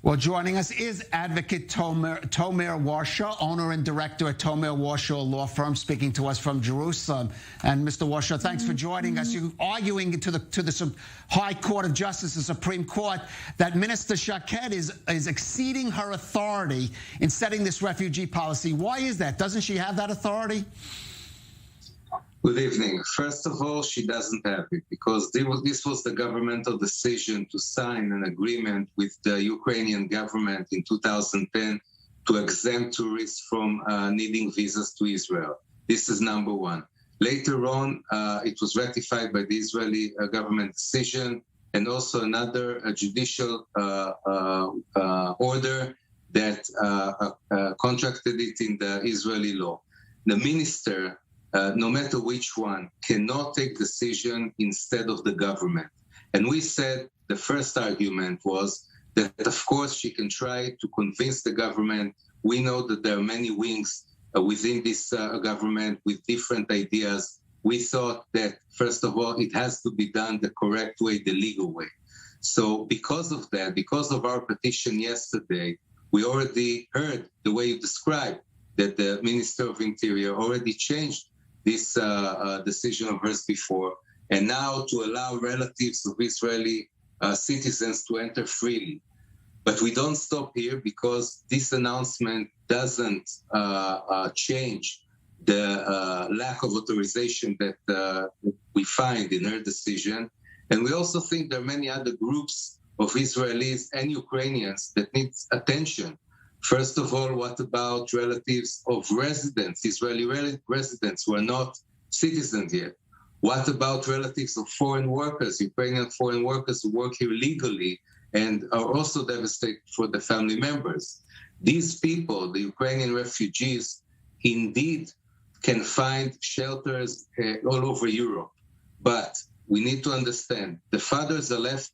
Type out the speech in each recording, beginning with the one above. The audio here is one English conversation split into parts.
Well, joining us is advocate Tomar Ворша, owner and director at Tomar Ворша law firm, speaking to us from Jerusalem. And Mr. Ворша, thanks for joining us. You're arguing to the High Court of Justice, the Supreme Court, that Minister Shaked is exceeding her authority in setting this refugee policy. Why is that? Doesn't she have that authority? Good evening. First of all, she doesn't have it because this was the governmental decision to sign an agreement with the Ukrainian government in 2010 to exempt tourists from needing visas to Israel. This is number one. Later on, it was ratified by the Israeli government decision and also another judicial order that contracted it in the Israeli law. The minister, no matter which one, cannot take decision instead of the government. And we said the first argument was that, of course, she can try to convince the government. We know that there are many wings within this government with different ideas. We thought that, first of all, it has to be done the correct way, the legal way. So because of that, because of our petition yesterday, we already heard the way you described that the Minister of Interior already changed this decision of hers before, and now to allow relatives of Israeli citizens to enter freely. But we don't stop here because this announcement doesn't change the lack of authorization that we find in her decision. And we also think there are many other groups of Israelis and Ukrainians that need attention. First of all, what about relatives of residents, Israeli residents who are not citizens yet? What about relatives of foreign workers, Ukrainian foreign workers who work here legally and are also devastated for the family members? These people, the Ukrainian refugees, indeed can find shelters all over Europe. But we need to understand, the fathers are left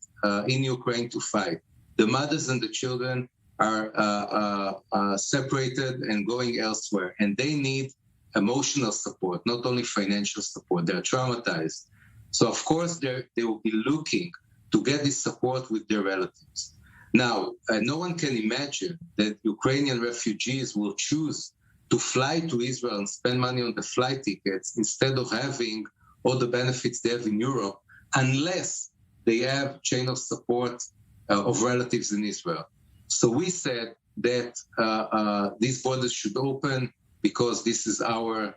in Ukraine to fight. The mothers and the children are separated and going elsewhere, and they need emotional support, not only financial support. They're traumatized. So, of course, they will be looking to get this support with their relatives. Now, no one can imagine that Ukrainian refugees will choose to fly to Israel and spend money on the flight tickets instead of having all the benefits they have in Europe, unless they have chain of support of relatives in Israel. So we said that these borders should open because this is our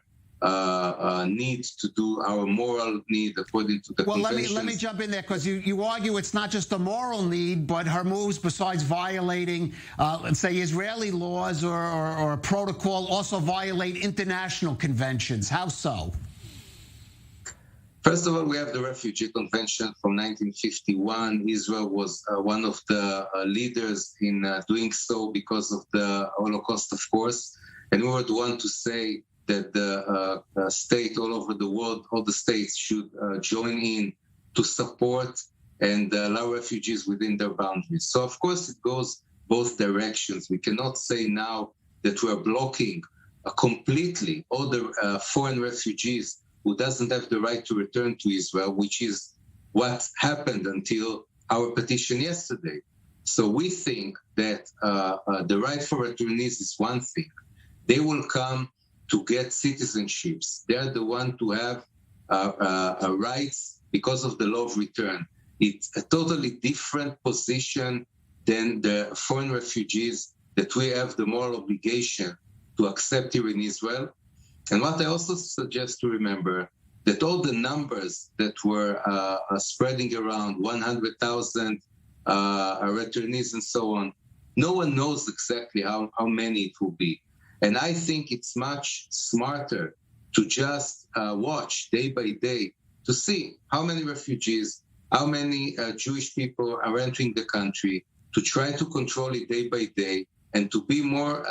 need to do, our moral need according to the conventions. Let me jump in there because you argue it's not just a moral need, but her moves, besides violating, let's say, Israeli laws or a protocol, also violate international conventions. How so? First of all, we have the Refugee Convention from 1951. Israel was one of the leaders in doing so because of the Holocaust, of course. And we would want to say that the state all over the world, all the states should join in to support and allow refugees within their boundaries. So, of course, it goes both directions. We cannot say now that we are blocking completely all the foreign refugees who doesn't have the right to return to Israel, which is what happened until our petition yesterday. So we think that the right for returnees is one thing. They will come to get citizenships. They are the one to have rights because of the law of return. It's a totally different position than the foreign refugees that we have the moral obligation to accept here in Israel. And what I also suggest to remember, that all the numbers that were spreading around, 100,000 returnees and so on, no one knows exactly how many it will be. And I think it's much smarter to just watch day by day to see how many refugees, how many Jewish people are entering the country, to try to control it day by day and to be more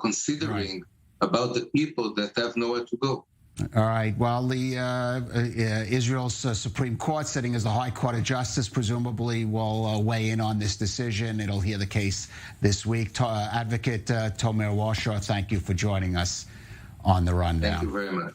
considering about the people that have nowhere to go. All right. Well, the Israel's Supreme Court, sitting as the High Court of Justice, presumably will weigh in on this decision. It'll hear the case this week. Advocate Tomar Ворша, thank you for joining us on the Rundown. Thank you very much.